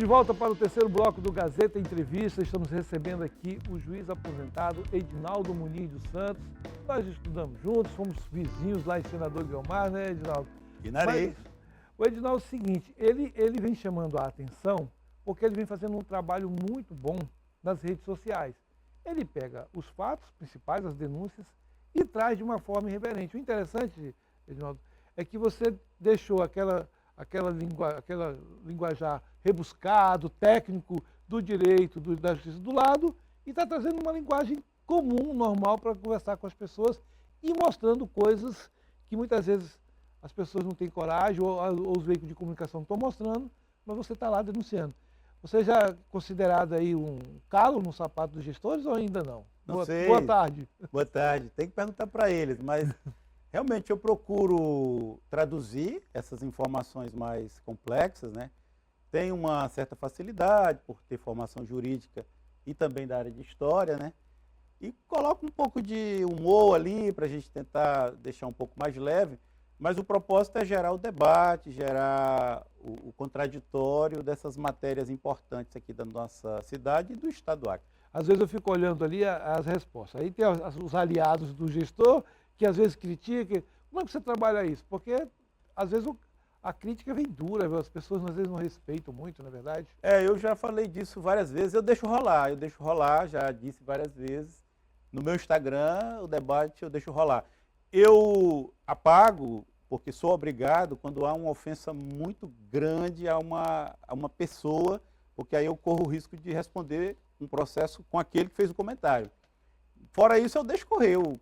de volta para o terceiro bloco do Gazeta Entrevista. Estamos recebendo aqui o juiz aposentado Edinaldo Muniz dos Santos. Nós estudamos juntos, fomos vizinhos lá em Senador Guiomar, né, Edinaldo? Mas o Edinaldo é o seguinte, ele vem chamando a atenção porque ele vem fazendo um trabalho muito bom nas redes sociais. Ele pega os fatos principais, as denúncias, e traz de uma forma irreverente. O interessante, Edinaldo, é que você deixou aquela linguajar rebuscado, técnico do direito, da justiça do lado, e está trazendo uma linguagem comum, normal, para conversar com as pessoas e mostrando coisas que muitas vezes as pessoas não têm coragem ou os veículos de comunicação estão mostrando, mas você está lá denunciando. Você já é considerado aí um calo no sapato dos gestores ou ainda não? Não sei. Boa tarde. Boa tarde. Tem que perguntar para eles, mas realmente eu procuro traduzir essas informações mais complexas, né? Tenho uma certa facilidade por ter formação jurídica e também da área de história, né? E coloco um pouco de humor ali para a gente tentar deixar um pouco mais leve, mas o propósito é gerar o debate, gerar o contraditório dessas matérias importantes aqui da nossa cidade e do estado do Acre. Às vezes eu fico olhando ali as respostas. Aí tem os aliados do gestor, que às vezes criticam. Como é que você trabalha isso? Porque às vezes a crítica vem dura, as pessoas às vezes não respeitam muito, na verdade. Eu já falei disso várias vezes, eu deixo rolar, já disse várias vezes. No meu Instagram, o debate eu deixo rolar. Eu apago, porque sou obrigado, quando há uma ofensa muito grande a uma pessoa, porque aí eu corro o risco de responder um processo com aquele que fez o comentário. Fora isso, eu deixo correr o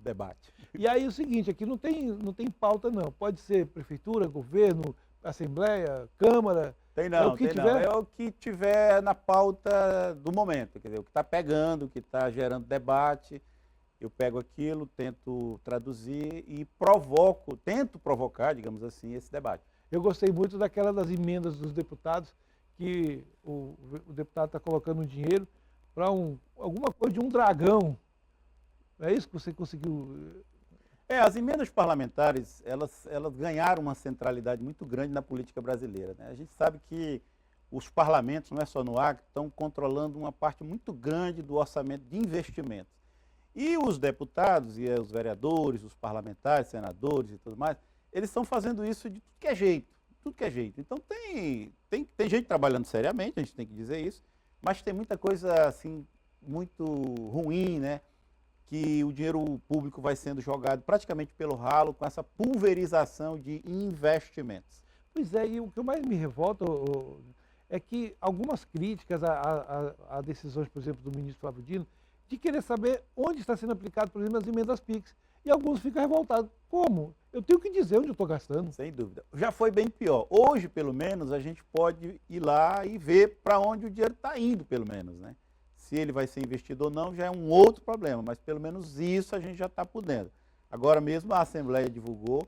debate. E aí o seguinte, aqui não tem pauta não, pode ser prefeitura, governo, assembleia, câmara... Tem não, é o que tiver na pauta do momento, quer dizer, o que está pegando, o que está gerando debate, eu pego aquilo, tento traduzir e tento provocar, digamos assim, esse debate. Eu gostei muito daquela das emendas dos deputados, que o deputado está colocando dinheiro para alguma coisa de um dragão. É isso que você conseguiu? As emendas parlamentares, elas ganharam uma centralidade muito grande na política brasileira, né? A gente sabe que os parlamentos, não é só no Acre, estão controlando uma parte muito grande do orçamento de investimentos. E os deputados e os vereadores, os parlamentares, senadores e tudo mais, eles estão fazendo isso de tudo que é jeito. Então tem gente trabalhando seriamente, a gente tem que dizer isso, mas tem muita coisa assim muito ruim, né? Que o dinheiro público vai sendo jogado praticamente pelo ralo com essa pulverização de investimentos. Pois é, e o que mais me revolta é que algumas críticas a decisões, por exemplo, do ministro Flávio Dino, de querer saber onde está sendo aplicado, por exemplo, as emendas PIX. E alguns ficam revoltados. Como? Eu tenho que dizer onde eu estou gastando. Sem dúvida. Já foi bem pior. Hoje, pelo menos, a gente pode ir lá e ver para onde o dinheiro está indo, pelo menos, né? Se ele vai ser investido ou não, já é um outro problema, mas pelo menos isso a gente já está podendo. Agora mesmo a Assembleia divulgou,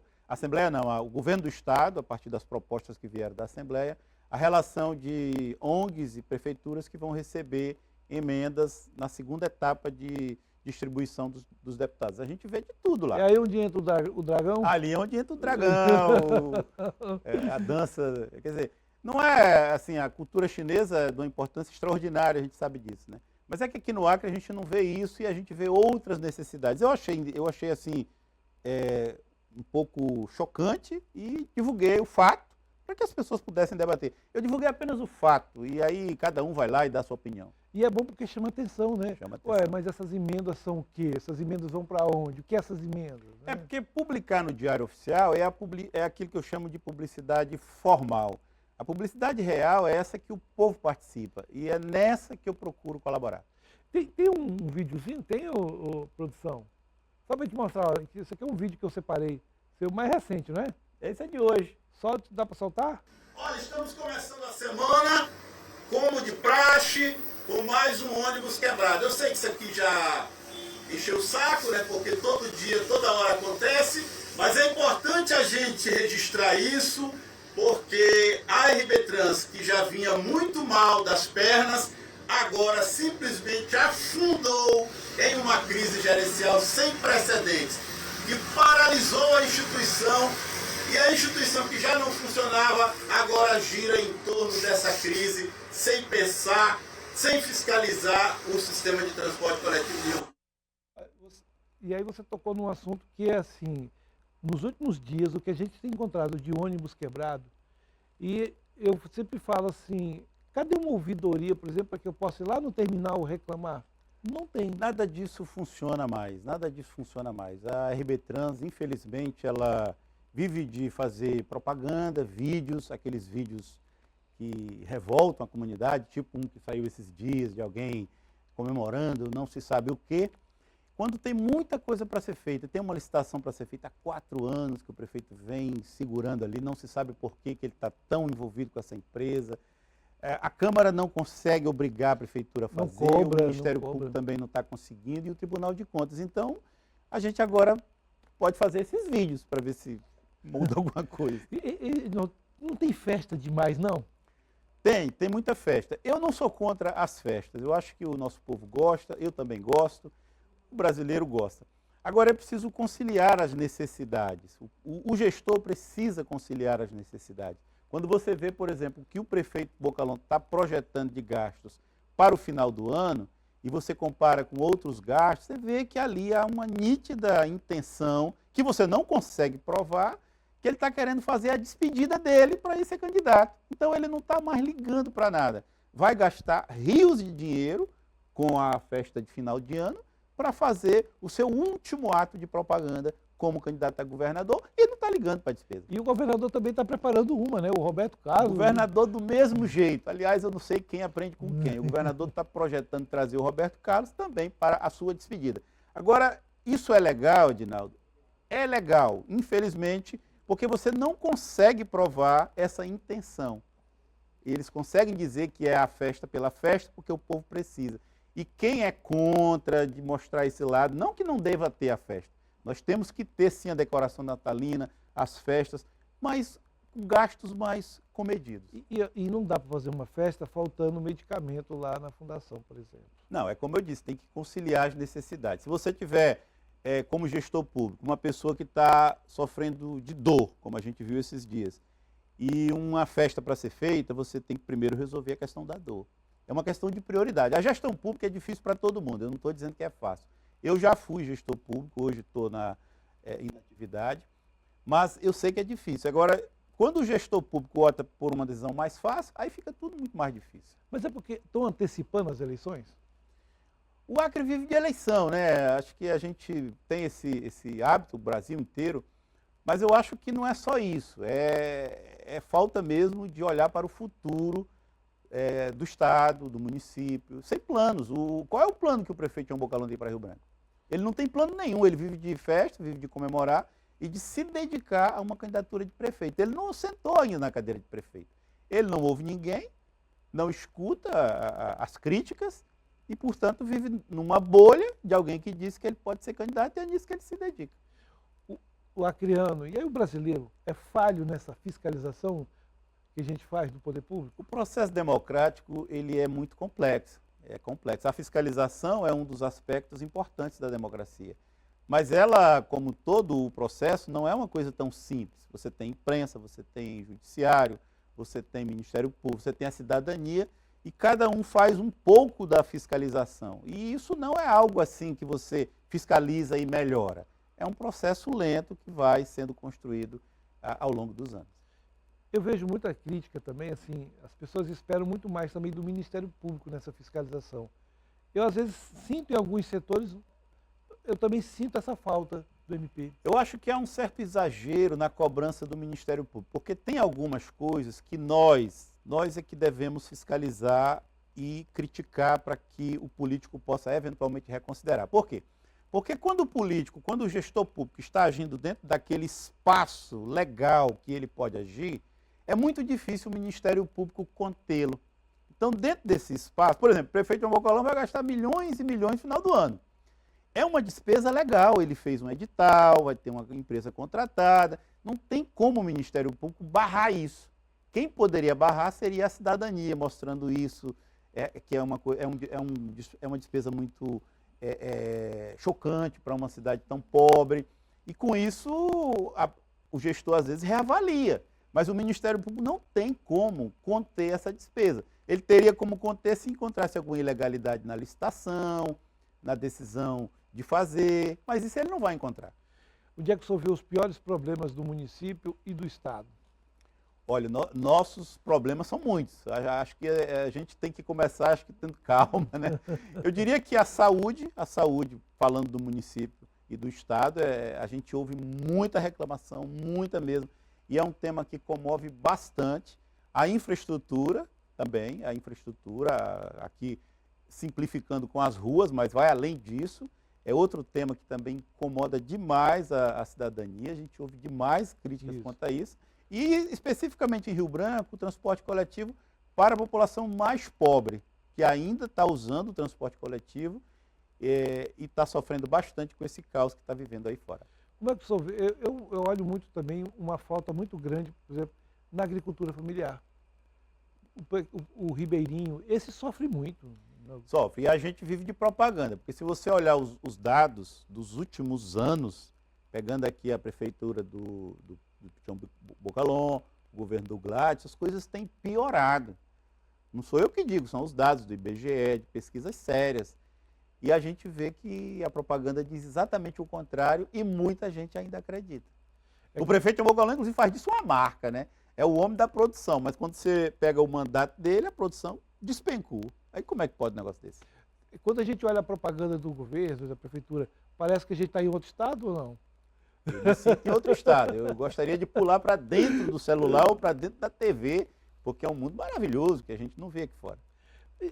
o governo do Estado, a partir das propostas que vieram da Assembleia, a relação de ONGs e prefeituras que vão receber emendas na segunda etapa de distribuição dos deputados. A gente vê de tudo lá. É aí onde entra o dragão? Ali é onde entra o dragão, a dança, quer dizer, não é assim, a cultura chinesa é de uma importância extraordinária, a gente sabe disso, né? Mas é que aqui no Acre a gente não vê isso e a gente vê outras necessidades. Eu achei assim, um pouco chocante e divulguei o fato para que as pessoas pudessem debater. Eu divulguei apenas o fato e aí cada um vai lá e dá a sua opinião. E é bom porque chama atenção, né? Chama atenção. Ué, mas essas emendas são o quê? Essas emendas vão para onde? O que é essas emendas? Né? É porque publicar no Diário Oficial é aquilo que eu chamo de publicidade formal. A publicidade real é essa que o povo participa e é nessa que eu procuro colaborar. Tem um videozinho? Tem, produção? Só para te mostrar, isso aqui é um vídeo que eu separei. Seu mais recente, não é? Esse é de hoje. Dá para soltar? Olha, estamos começando a semana, como de praxe, com mais um ônibus quebrado. Eu sei que isso aqui já encheu o saco, né? Porque todo dia, toda hora acontece, mas é importante a gente registrar isso, porque a RB Trans, que já vinha muito mal das pernas, agora simplesmente afundou em uma crise gerencial sem precedentes, que paralisou a instituição E a instituição que já não funcionava, agora gira em torno dessa crise, sem pensar, sem fiscalizar o sistema de transporte coletivo. E aí você tocou num assunto que é assim, nos últimos dias, o que a gente tem encontrado de ônibus quebrado, e eu sempre falo assim, cadê uma ouvidoria, por exemplo, para que eu possa ir lá no terminal reclamar? Não tem. Nada disso funciona mais, nada disso funciona mais. A RB Trans, infelizmente, ela vive de fazer propaganda, vídeos, aqueles vídeos que revoltam a comunidade, tipo um que saiu esses dias de alguém comemorando, não se sabe o quê. Quando tem muita coisa para ser feita, tem uma licitação para ser feita há 4 anos que o prefeito vem segurando ali, não se sabe por que ele está tão envolvido com essa empresa. A Câmara não consegue obrigar a Prefeitura a fazer, o Ministério Público também não está conseguindo e o Tribunal de Contas. Então, a gente agora pode fazer esses vídeos para ver se muda alguma coisa. Não tem festa demais, não? Tem muita festa. Eu não sou contra as festas, eu acho que o nosso povo gosta, eu também gosto, o brasileiro gosta. Agora é preciso conciliar as necessidades, o gestor precisa conciliar as necessidades. Quando você vê, por exemplo, que o prefeito Bocalon está projetando de gastos para o final do ano, e você compara com outros gastos, você vê que ali há uma nítida intenção, que você não consegue provar, que ele está querendo fazer a despedida dele para ir ser candidato. Então ele não está mais ligando para nada. Vai gastar rios de dinheiro com a festa de final de ano para fazer o seu último ato de propaganda como candidato a governador e não está ligando para a despesa. E o governador também está preparando uma, né? O Roberto Carlos. O governador do mesmo jeito. Aliás, eu não sei quem aprende com quem. O governador está projetando trazer o Roberto Carlos também para a sua despedida. Agora, isso é legal, Edinaldo? É legal, infelizmente, porque você não consegue provar essa intenção. Eles conseguem dizer que é a festa pela festa porque o povo precisa. E quem é contra de mostrar esse lado, não que não deva ter a festa. Nós temos que ter, sim, a decoração natalina, as festas, mas com gastos mais comedidos. E não dá para fazer uma festa faltando medicamento lá na fundação, por exemplo. Não, é como eu disse, tem que conciliar as necessidades. Se você tiver, como gestor público, uma pessoa que está sofrendo de dor, como a gente viu esses dias, e uma festa para ser feita, você tem que primeiro resolver a questão da dor. É uma questão de prioridade. A gestão pública é difícil para todo mundo, eu não estou dizendo que é fácil. Eu já fui gestor público, hoje estou em atividade, mas eu sei que é difícil. Agora, quando o gestor público opta por uma decisão mais fácil, aí fica tudo muito mais difícil. Mas é porque estão antecipando as eleições? O Acre vive de eleição, né? Acho que a gente tem esse hábito, o Brasil inteiro, mas eu acho que não é só isso. É falta mesmo de olhar para o futuro do Estado, do município, sem planos. Qual é o plano que o prefeito João Bocalon tem para Rio Branco? Ele não tem plano nenhum, ele vive de festa, vive de comemorar e de se dedicar a uma candidatura de prefeito. Ele não sentou ainda na cadeira de prefeito. Ele não ouve ninguém, não escuta as críticas e, portanto, vive numa bolha de alguém que diz que ele pode ser candidato e é nisso que ele se dedica. O acreano, e aí o brasileiro, é falho nessa fiscalização que a gente faz do poder público? O processo democrático ele é muito complexo. A fiscalização é um dos aspectos importantes da democracia. Mas ela, como todo o processo, não é uma coisa tão simples. Você tem imprensa, você tem judiciário, você tem Ministério Público, você tem a cidadania e cada um faz um pouco da fiscalização. E isso não é algo assim que você fiscaliza e melhora. É um processo lento que vai sendo construído ao longo dos anos. Eu vejo muita crítica também, assim, as pessoas esperam muito mais também do Ministério Público nessa fiscalização. Eu, às vezes, sinto em alguns setores, eu também sinto essa falta do MP. Eu acho que há um certo exagero na cobrança do Ministério Público, porque tem algumas coisas que nós é que devemos fiscalizar e criticar para que o político possa eventualmente reconsiderar. Por quê? Porque quando o gestor público está agindo dentro daquele espaço legal que ele pode agir, é muito difícil o Ministério Público contê-lo. Então, dentro desse espaço, por exemplo, o prefeito João Bocalon vai gastar milhões e milhões no final do ano. É uma despesa legal, ele fez um edital, vai ter uma empresa contratada, não tem como o Ministério Público barrar isso. Quem poderia barrar seria a cidadania, mostrando isso, que é uma despesa muito chocante para uma cidade tão pobre. E com isso, o gestor às vezes reavalia, mas o Ministério Público não tem como conter essa despesa. Ele teria como conter se encontrasse alguma ilegalidade na licitação, na decisão de fazer, mas isso ele não vai encontrar. Onde é que o senhor vê os piores problemas do município e do Estado? Olha, nossos problemas são muitos. Acho que a gente tem que começar, tendo calma, né? Eu diria que a saúde, falando do município e do Estado, a gente ouve muita reclamação, muita mesmo. E é um tema que comove bastante. A infraestrutura também, aqui simplificando com as ruas, mas vai além disso. É outro tema que também incomoda demais a cidadania. A gente ouve demais críticas quanto a isso. E, especificamente em Rio Branco, o transporte coletivo para a população mais pobre, que ainda está usando o transporte coletivo e está sofrendo bastante com esse caos que está vivendo aí fora. Como é que o senhor vê? Eu olho muito também uma falta muito grande, por exemplo, na agricultura familiar. O ribeirinho, esse sofre muito. Sofre. E a gente vive de propaganda, porque se você olhar os dados dos últimos anos, pegando aqui a prefeitura do Tião Bocalon, o governo do Gladys, as coisas têm piorado. Não sou eu que digo, são os dados do IBGE, de pesquisas sérias. E a gente vê que a propaganda diz exatamente o contrário e muita gente ainda acredita. O prefeito Tião Bocalon, inclusive, faz disso uma marca, né? É o homem da produção, mas quando você pega o mandato dele, a produção despencou. Aí como é que pode um negócio desse? Quando a gente olha a propaganda do governo, da prefeitura, parece que a gente está em outro estado ou não? Eu me sinto em outro estado. Eu gostaria de pular para dentro do celular ou para dentro da TV, porque é um mundo maravilhoso que a gente não vê aqui fora.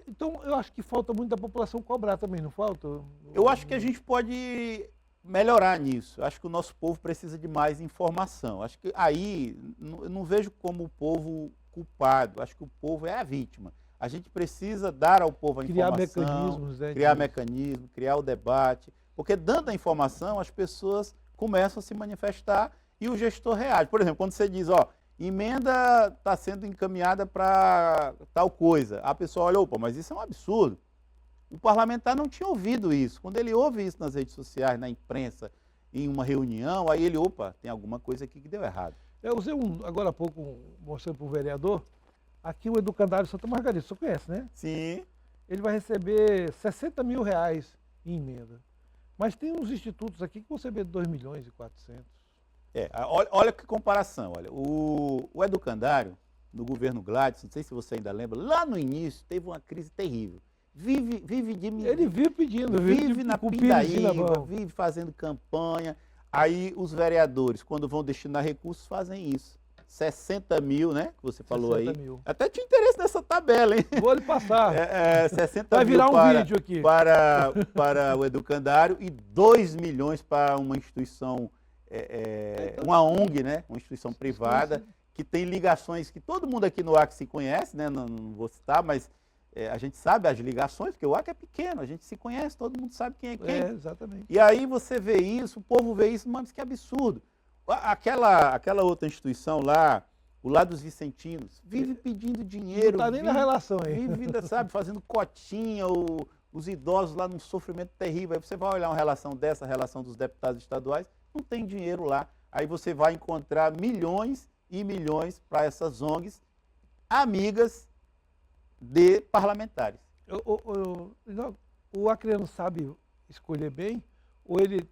Então, eu acho que falta muito da população cobrar também, não falta? Eu acho que a gente pode melhorar nisso. Eu acho que o nosso povo precisa de mais informação. Acho que aí, eu não vejo como o povo culpado. Acho que o povo é a vítima. A gente precisa dar ao povo a informação, criar mecanismos, criar o debate, porque dando a informação, as pessoas começam a se manifestar e o gestor reage. Por exemplo, quando você diz, emenda está sendo encaminhada para tal coisa, a pessoa olha, opa, mas isso é um absurdo. O parlamentar não tinha ouvido isso. Quando ele ouve isso nas redes sociais, na imprensa, em uma reunião, aí ele, opa, tem alguma coisa aqui que deu errado. Eu usei agora há pouco, mostrando para o vereador, aqui o Educandário Santa Margarida, você conhece, né? Sim. Ele vai receber 60 mil reais em emenda. Mas tem uns institutos aqui que vão receber 2 milhões e 400. Olha que comparação. Olha, o Educandário, no governo Gladys, não sei se você ainda lembra, lá no início teve uma crise terrível. Ele vive pedindo, vive na pindaíba, vive fazendo campanha. Aí os vereadores, quando vão destinar recursos, fazem isso. 60 mil, né? Que você falou aí. Mil. Até tinha interesse nessa tabela, hein? Vou lhe passar. 60 vai mil virar um vídeo aqui. para o Educandário e 2 milhões para uma instituição, uma ONG, né? Uma instituição privada, que tem ligações que todo mundo aqui no Acre se conhece, né? Não vou citar, mas a gente sabe as ligações, porque o Acre é pequeno, a gente se conhece, todo mundo sabe quem é quem. Exatamente. E aí você vê isso, o povo vê isso, mas que absurdo. Aquela outra instituição lá, o Lar dos Vicentinos, vive pedindo dinheiro. Não está nem na relação aí. Vive, sabe, fazendo cotinha, os idosos lá num sofrimento terrível. Aí você vai olhar uma relação dessa, a relação dos deputados estaduais, não tem dinheiro lá. Aí você vai encontrar milhões e milhões para essas ONGs, amigas de parlamentares. O acreano sabe escolher bem, ou ele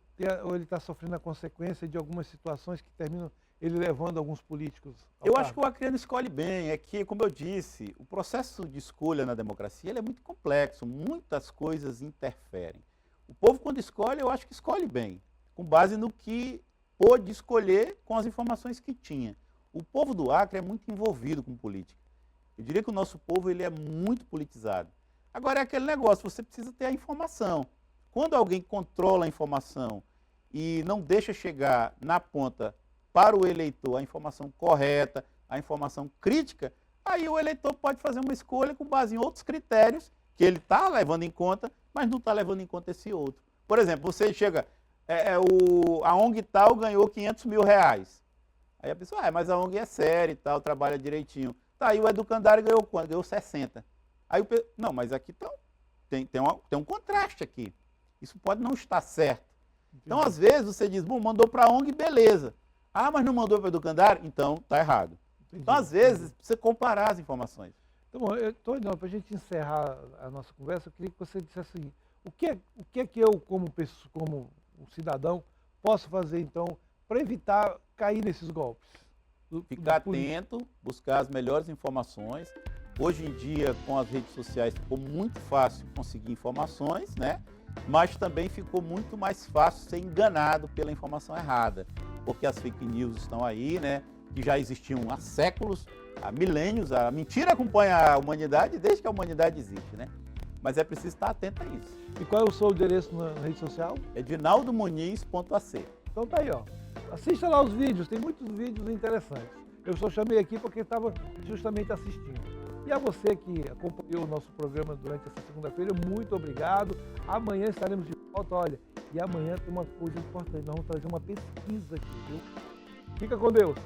está sofrendo a consequência de algumas situações que terminam ele levando alguns políticos ao Eu cargo? acho que o acreano escolhe bem. É que, como eu disse, o processo de escolha na democracia ele é muito complexo, muitas coisas interferem. O povo, quando escolhe, eu acho que escolhe bem, com base no que pôde escolher com as informações que tinha. O povo do Acre é muito envolvido com política. Eu diria que o nosso povo ele é muito politizado. Agora é aquele negócio, você precisa ter a informação. Quando alguém controla a informação e não deixa chegar na ponta para o eleitor a informação correta, a informação crítica, aí o eleitor pode fazer uma escolha com base em outros critérios que ele está levando em conta, mas não está levando em conta esse outro. Por exemplo, você chega, a ONG tal ganhou 500 mil reais. Aí a pessoa, mas a ONG é séria e tal, trabalha direitinho. Tá, aí o Educandário ganhou quanto? Ganhou 60. Aí não, mas aqui tem um contraste aqui. Isso pode não estar certo. Então, às vezes, você diz, bom, mandou para a ONG, beleza. Ah, mas não mandou para o educandário? Então, está errado. Entendi. Então, às vezes, precisa comparar as informações. Então, bom, para a gente encerrar a nossa conversa, eu queria que você dissesse assim, o que é que eu, como um cidadão, posso fazer, então, para evitar cair nesses golpes? Ficar atento, buscar as melhores informações. Hoje em dia, com as redes sociais, ficou muito fácil conseguir informações, né? Mas também ficou muito mais fácil ser enganado pela informação errada, porque as fake news estão aí, né? Que já existiam há séculos, há milênios, a mentira acompanha a humanidade desde que a humanidade existe, né? Mas é preciso estar atento a isso. E qual é o seu endereço na rede social? Edinaldomuniz.ac. Então tá aí, ó. Assista lá os vídeos, tem muitos vídeos interessantes. Eu só chamei aqui porque estava justamente assistindo. E a você que acompanhou o nosso programa durante essa segunda-feira, muito obrigado. Amanhã estaremos de volta, olha. E amanhã tem uma coisa importante, nós vamos trazer uma pesquisa aqui, viu? Fica com Deus.